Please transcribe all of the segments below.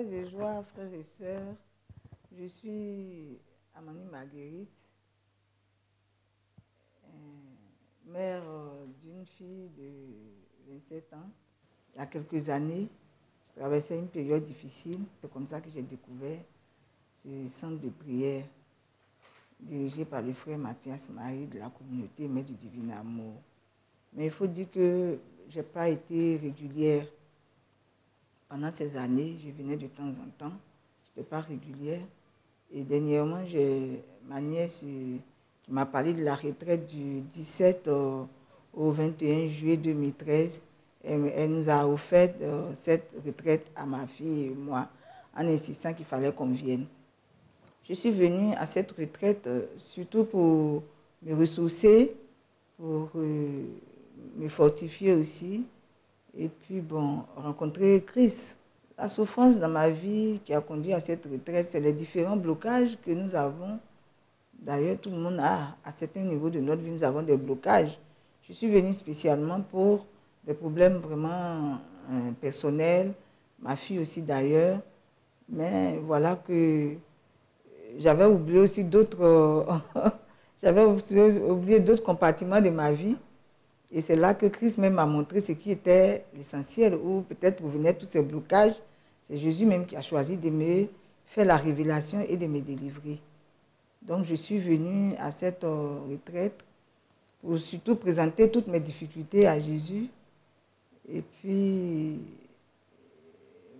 Paix et joie, frères et sœurs. Je suis Amani Marguerite, mère d'une fille de 27 ans. Il y a quelques années, je traversais une période difficile. C'est comme ça que j'ai découvert ce centre de prière dirigé par le frère Mathias Marie de la communauté Mère du Divin Amour. Mais il faut dire que je n'ai pas été régulière. Pendant ces années, je venais de temps en temps. Je n'étais pas régulière. Et dernièrement, j'ai ma nièce qui m'a parlé de la retraite du 17 au 21 juillet 2013. Elle nous a offert cette retraite à ma fille et moi, en insistant qu'il fallait qu'on vienne. Je suis venue à cette retraite surtout pour me ressourcer, pour me fortifier aussi, et puis bon, rencontrer Christ. La souffrance dans ma vie qui a conduit à cette retraite, c'est les différents blocages que nous avons. D'ailleurs, tout le monde a, à certains niveaux de notre vie, nous avons des blocages. Je suis venue spécialement pour des problèmes vraiment personnels, ma fille aussi d'ailleurs. Mais voilà que j'avais oublié aussi d'autres j'avais oublié d'autres compartiments de ma vie. Et c'est là que Christ même m'a montré ce qui était l'essentiel, ou peut-être provenaient tous ces blocages. C'est Jésus même qui a choisi de me faire la révélation et de me délivrer. Donc je suis venue à cette retraite pour surtout présenter toutes mes difficultés à Jésus. Et puis,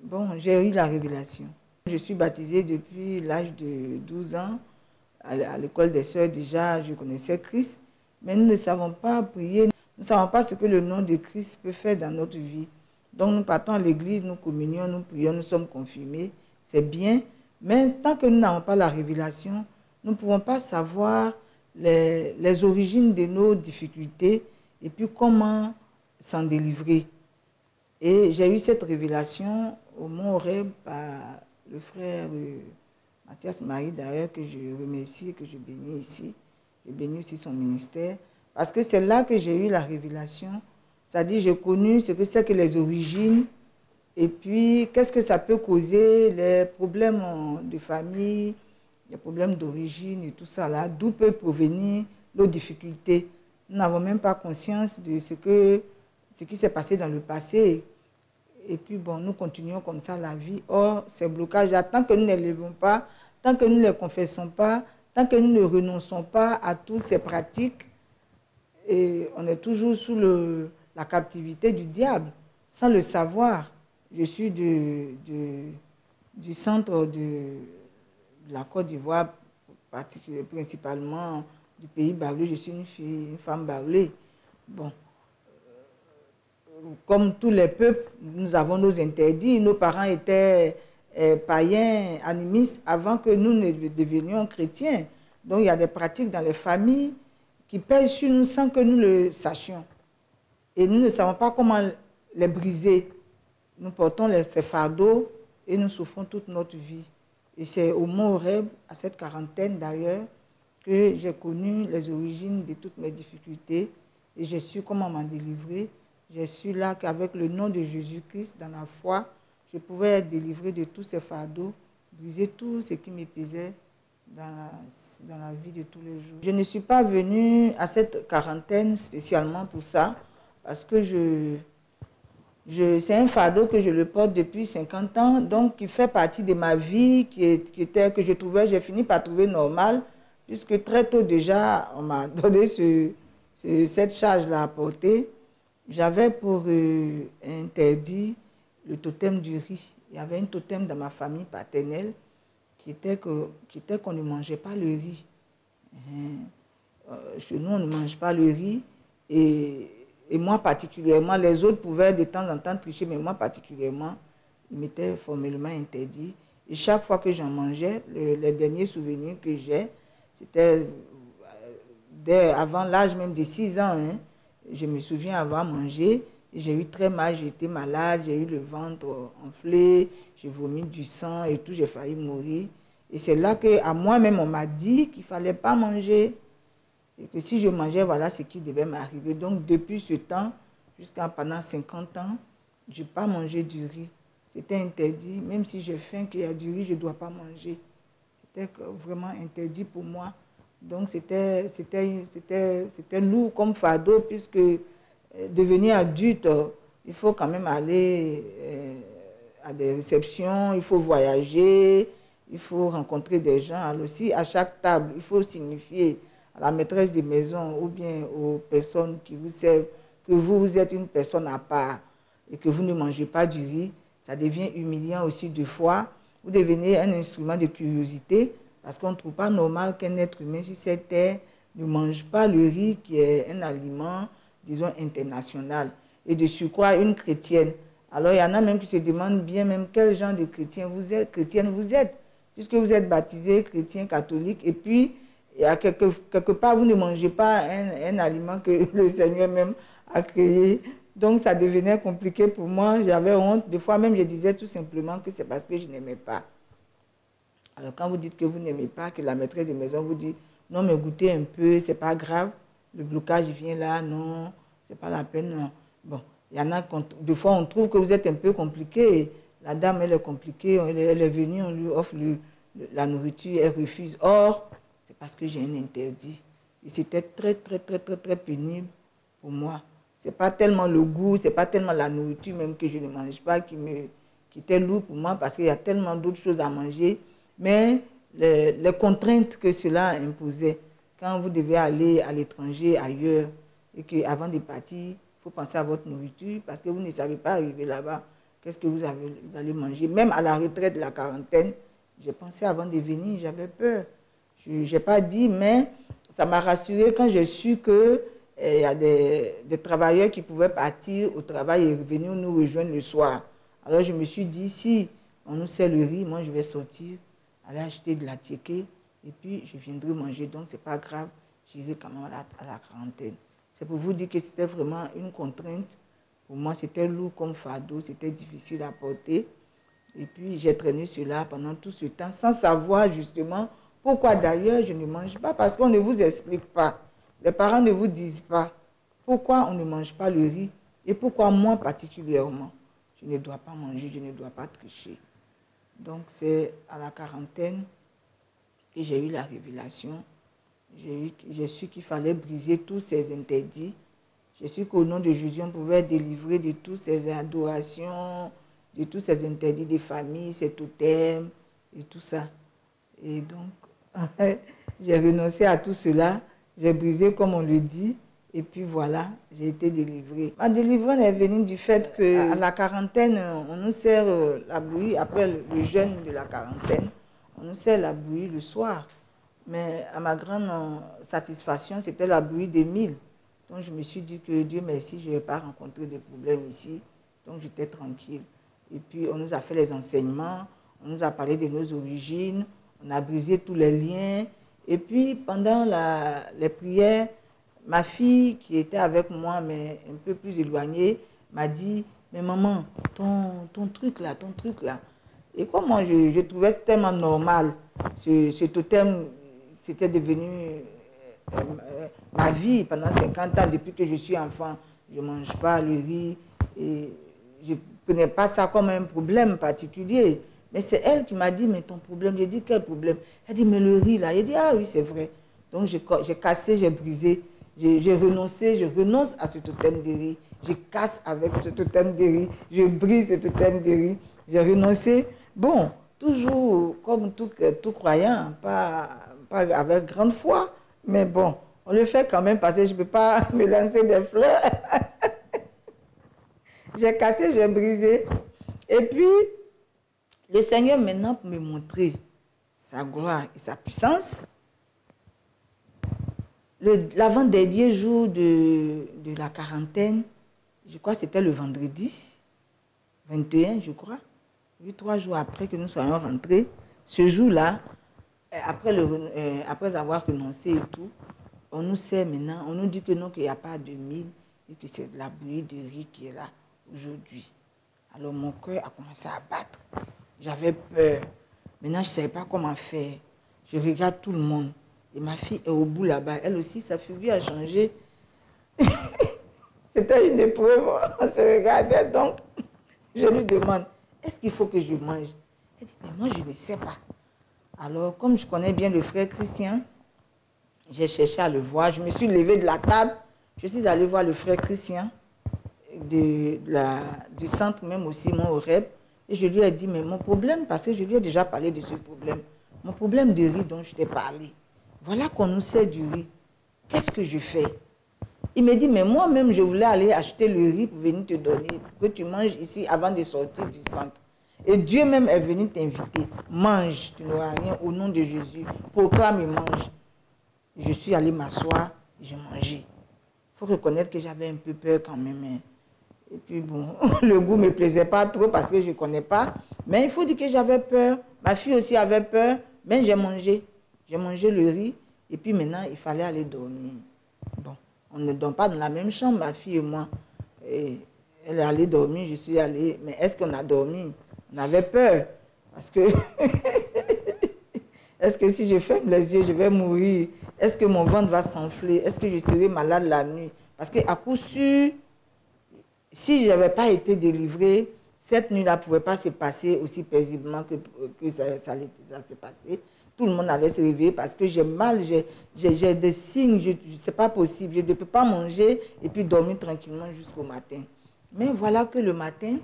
bon, j'ai eu la révélation. Je suis baptisée depuis l'âge de 12 ans. À l'école des sœurs, déjà, je connaissais Christ. Mais nous ne savons pas prier. Nous ne savons pas ce que le nom de Christ peut faire dans notre vie. Donc nous partons à l'église, nous communions, nous prions, nous sommes confirmés. C'est bien. Mais tant que nous n'avons pas la révélation, nous ne pouvons pas savoir les origines de nos difficultés et puis comment s'en délivrer. Et j'ai eu cette révélation au Mont Horeb par le frère Mathias Marie, d'ailleurs, que je remercie et que je bénis ici. Je bénis aussi son ministère. Parce que c'est là que j'ai eu la révélation. C'est-à-dire, j'ai connu ce que c'est que les origines. Et puis, qu'est-ce que ça peut causer, les problèmes de famille, les problèmes d'origine et tout ça là. D'où peut provenir nos difficultés. Nous n'avons même pas conscience de ce qui s'est passé dans le passé. Et puis, bon, nous continuons comme ça la vie. Or, ces blocages-là, tant que nous ne les levons pas, tant que nous ne les confessons pas, tant que nous ne renonçons pas à toutes ces pratiques, et on est toujours sous la captivité du diable, sans le savoir. Je suis du centre de la Côte d'Ivoire, principalement du pays Baoulé. Je suis une femme Baoulé. Bon, comme tous les peuples, nous avons nos interdits. Nos parents étaient païens, animistes, avant que nous ne devenions chrétiens. Donc il y a des pratiques dans les familles qui pèsent sur nous sans que nous le sachions. Et nous ne savons pas comment les briser. Nous portons ces fardeaux et nous souffrons toute notre vie. Et c'est au Mont Horeb, à cette quarantaine d'ailleurs, que j'ai connu les origines de toutes mes difficultés et j'ai su comment m'en délivrer. J'ai su là qu'avec le nom de Jésus-Christ, dans la foi, je pouvais être délivrée de tous ces fardeaux, briser tout ce qui me pesait dans la vie de tous les jours. Je ne suis pas venue à cette quarantaine spécialement pour ça, parce que c'est un fardeau que je le porte depuis 50 ans, donc qui fait partie de ma vie, que j'ai fini par trouver normal, puisque très tôt déjà, on m'a donné cette charge-là à porter. J'avais pour interdit le totem du riz. Il y avait un totem dans ma famille paternelle qui était qu'on ne mangeait pas le riz. Chez nous, on ne mange pas le riz. Et moi particulièrement, les autres pouvaient de temps en temps tricher, mais moi particulièrement, il m'était formellement interdit. Et chaque fois que j'en mangeais, les derniers souvenirs que j'ai, c'était avant l'âge même de 6 ans. Je me souviens avoir mangé, j'ai eu très mal, j'ai été malade, j'ai eu le ventre enflé, j'ai vomi du sang et tout, j'ai failli mourir. Et c'est là qu'à moi-même, on m'a dit qu'il ne fallait pas manger. Et que si je mangeais, voilà ce qui devait m'arriver. Donc depuis ce temps, jusqu'à pendant 50 ans, je n'ai pas mangé du riz. c'était interdit. Même si j'ai faim, qu'il y a du riz, je ne dois pas manger. C'était vraiment interdit pour moi. Donc, c'était lourd comme fardeau, puisque devenir adulte, il faut quand même aller à des réceptions, il faut voyager, il faut rencontrer des gens. Alors aussi, à chaque table, il faut signifier à la maîtresse de maison ou bien aux personnes qui vous servent que vous êtes une personne à part et que vous ne mangez pas du riz. Ça devient humiliant aussi deux fois. Vous devenez un instrument de curiosité parce qu'on ne trouve pas normal qu'un être humain sur cette terre ne mange pas le riz qui est un aliment, disons, international. Et de surcroît, une chrétienne. Alors, il y en a même qui se demandent bien même quel genre de chrétienne vous êtes, puisque vous êtes baptisé chrétien, catholique, et puis, il y a quelque part, vous ne mangez pas un aliment que le Seigneur même a créé. Donc, ça devenait compliqué pour moi. J'avais honte. Des fois, même, je disais tout simplement que c'est parce que je n'aimais pas. Alors, quand vous dites que vous n'aimez pas, que la maîtresse de maison vous dit « Non, mais goûtez un peu, c'est pas grave. Le blocage vient là, non, c'est pas la peine. » Non. Bon, il y en a, des fois, on trouve que vous êtes un peu compliqué. La dame, elle est compliquée, elle est venue, on lui offre la nourriture, elle refuse. Or, c'est parce que j'ai un interdit. Et c'était très, très, très, très, très pénible pour moi. Ce n'est pas tellement le goût, ce n'est pas tellement la nourriture même que je ne mange pas qui était lourd pour moi parce qu'il y a tellement d'autres choses à manger. Mais les contraintes que cela imposait, quand vous devez aller à l'étranger, ailleurs, et qu'avant de partir, il faut penser à votre nourriture parce que vous ne savez pas arriver là-bas, qu'est-ce que vous allez manger. Même à la retraite de la quarantaine, j'ai pensé avant de venir, j'avais peur. Je n'ai pas dit, mais ça m'a rassurée quand j'ai su qu'il y a des travailleurs qui pouvaient partir au travail et revenir nous rejoindre le soir. Alors je me suis dit, si on nous sert le riz, moi je vais sortir, aller acheter de la tiéké et puis je viendrai manger. Donc ce n'est pas grave, j'irai quand même à la quarantaine. C'est pour vous dire que c'était vraiment une contrainte. Pour moi, c'était lourd comme fardeau, c'était difficile à porter. Et puis j'ai traîné cela pendant tout ce temps sans savoir justement pourquoi d'ailleurs je ne mange pas, parce qu'on ne vous explique pas. Les parents ne vous disent pas pourquoi on ne mange pas le riz et pourquoi moi particulièrement, je ne dois pas manger, je ne dois pas tricher. Donc c'est à la quarantaine que j'ai eu la révélation. J'ai su qu'il fallait briser tous ces interdits. J'ai su qu'au nom de Jésus, on pouvait être délivré de toutes ces adorations, de tous ces interdits des familles, ces totems et tout ça. Et donc, j'ai renoncé à tout cela. J'ai brisé, comme on le dit, et puis voilà, j'ai été délivrée. Ma délivrance est venue du fait qu'à la quarantaine, on nous sert la bouillie, après le jeûne de la quarantaine, on nous sert la bouillie le soir. Mais à ma grande satisfaction, c'était la bouillie de mil. Donc je me suis dit que Dieu merci, je ne vais pas rencontrer de problème ici. Donc j'étais tranquille. Et puis on nous a fait les enseignements, on nous a parlé de nos origines, on a brisé tous les liens. Et puis pendant les prières, ma fille qui était avec moi, mais un peu plus éloignée, m'a dit « Mais maman, ton truc là. » Et comme moi, je trouvais tellement normal, ce totem, c'était devenu ma vie pendant 50 ans, depuis que je suis enfant. Je ne mange pas le riz et je ne prenais pas ça comme un problème particulier. Mais c'est elle qui m'a dit, mais ton problème, j'ai dit, quel problème? Elle dit, mais le riz là. J'ai dit, ah oui, c'est vrai. Donc j'ai cassé, j'ai brisé, j'ai renoncé, je renonce à ce totem de riz. Je casse avec ce totem de riz, je brise ce totem de riz. J'ai renoncé. Bon, toujours comme tout croyant, pas avec grande foi, mais bon, on le fait quand même parce que je ne peux pas me lancer des fleurs. J'ai cassé, j'ai brisé. Et puis, le Seigneur maintenant, pour me montrer sa gloire et sa puissance, l'avant-dernier jour de la quarantaine, je crois que c'était le vendredi 21, je crois, 3 jours après que nous soyons rentrés, ce jour-là, après avoir renoncé et tout, on nous sert maintenant, on nous dit que non, qu'il n'y a pas de mil et que c'est de la bouillie de riz qui est là aujourd'hui. Alors mon cœur a commencé à battre. J'avais peur. Maintenant, je ne savais pas comment faire. Je regarde tout le monde. Et ma fille est au bout là-bas. Elle aussi, sa furie a changé. C'était une épreuve. On se regardait. Donc, je lui demande, est-ce qu'il faut que je mange? Elle dit, mais moi, je ne sais pas. Alors, comme je connais bien le frère Christian, j'ai cherché à le voir. Je me suis levée de la table. Je suis allée voir le frère Christian du centre, même aussi, mon OREP. Et je lui ai dit, mais mon problème, parce que je lui ai déjà parlé de ce problème, mon problème de riz dont je t'ai parlé, voilà qu'on nous sert du riz. Qu'est-ce que je fais? Il me dit, mais moi-même, je voulais aller acheter le riz pour venir te donner, pour que tu manges ici avant de sortir du centre. Et Dieu même est venu t'inviter. Mange, tu n'auras rien au nom de Jésus. Proclame et mange. Je suis allée m'asseoir, j'ai mangé. Il faut reconnaître que j'avais un peu peur quand même. Et puis bon, le goût ne me plaisait pas trop parce que je ne connais pas. Mais il faut dire que j'avais peur. Ma fille aussi avait peur, mais j'ai mangé. J'ai mangé le riz et puis maintenant, il fallait aller dormir. Bon, on ne dort pas dans la même chambre, ma fille et moi. Et elle est allée dormir, je suis allée. Mais est-ce qu'on a dormi? On avait peur parce que... Est-ce que si je ferme les yeux, je vais mourir? Est-ce que mon ventre va s'enfler? Est-ce que je serai malade la nuit? Parce qu'à coup sûr, si je n'avais pas été délivrée, cette nuit-là ne pouvait pas se passer aussi paisiblement que ça s'est passé. Tout le monde allait se réveiller parce que j'ai mal, j'ai des signes, ce n'est pas possible. Je ne peux pas manger et puis dormir tranquillement jusqu'au matin. Mais voilà que le matin,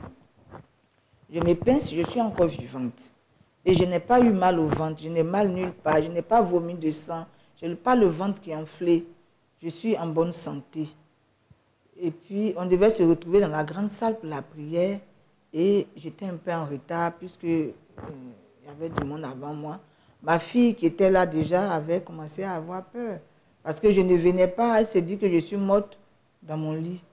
je me pince, je suis encore vivante. Et je n'ai pas eu mal au ventre, je n'ai mal nulle part, je n'ai pas vomi de sang, je n'ai pas le ventre qui est enflé. Je suis en bonne santé. Et puis, on devait se retrouver dans la grande salle pour la prière. Et j'étais un peu en retard puisqu'il y avait du monde avant moi. Ma fille qui était là déjà avait commencé à avoir peur. Parce que je ne venais pas, elle s'est dit que je suis morte dans mon lit.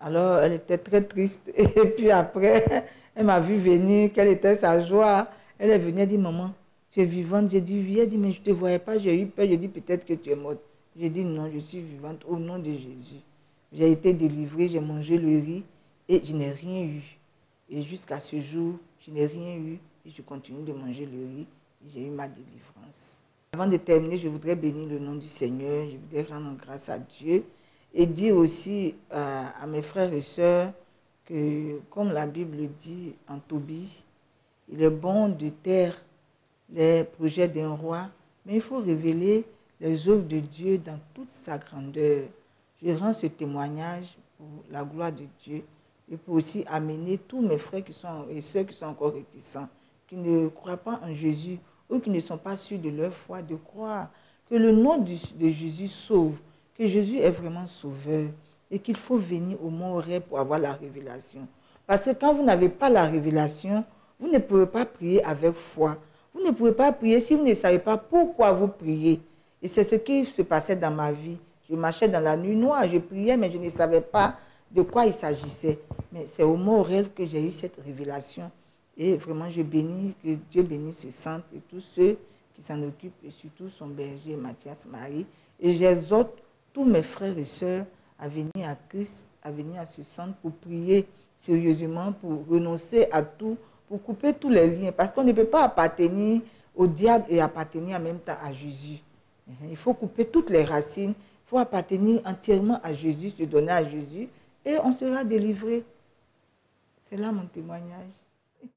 Alors, elle était très triste. Et puis après, elle m'a vu venir, quelle était sa joie. Elle est venue, elle dit, maman, tu es vivante? J'ai dit, oui. Elle dit, mais je ne te voyais pas, j'ai eu peur. J'ai dit, peut-être que tu es morte. J'ai dit, non, je suis vivante au nom de Jésus. J'ai été délivrée, j'ai mangé le riz et je n'ai rien eu. Et jusqu'à ce jour, je n'ai rien eu et je continue de manger le riz et j'ai eu ma délivrance. Avant de terminer, je voudrais bénir le nom du Seigneur, je voudrais rendre grâce à Dieu et dire aussi à mes frères et sœurs que, comme la Bible dit en Tobie, il est bon de taire les projets d'un roi, mais il faut révéler les œuvres de Dieu dans toute sa grandeur. Je rends ce témoignage pour la gloire de Dieu et pour aussi amener tous mes frères et sœurs qui sont encore réticents, qui ne croient pas en Jésus ou qui ne sont pas sûrs de leur foi, de croire que le nom de Jésus sauve, que Jésus est vraiment sauveur et qu'il faut venir au Mont Horeb pour avoir la révélation. Parce que quand vous n'avez pas la révélation, vous ne pouvez pas prier avec foi. Vous ne pouvez pas prier si vous ne savez pas pourquoi vous priez. Et c'est ce qui se passait dans ma vie. Je marchais dans la nuit noire, je priais, mais je ne savais pas de quoi il s'agissait. Mais c'est au Mont Horeb que j'ai eu cette révélation. Et vraiment, je bénis, que Dieu bénisse ce centre et tous ceux qui s'en occupent, et surtout son berger, Mathias Marie. Et j'exhorte tous mes frères et sœurs à venir à Christ, à venir à ce centre pour prier sérieusement, pour renoncer à tout, pour couper tous les liens. Parce qu'on ne peut pas appartenir au diable et appartenir en même temps à Jésus. Il faut couper toutes les racines. Il faut appartenir entièrement à Jésus, se donner à Jésus, et on sera délivré. C'est là mon témoignage.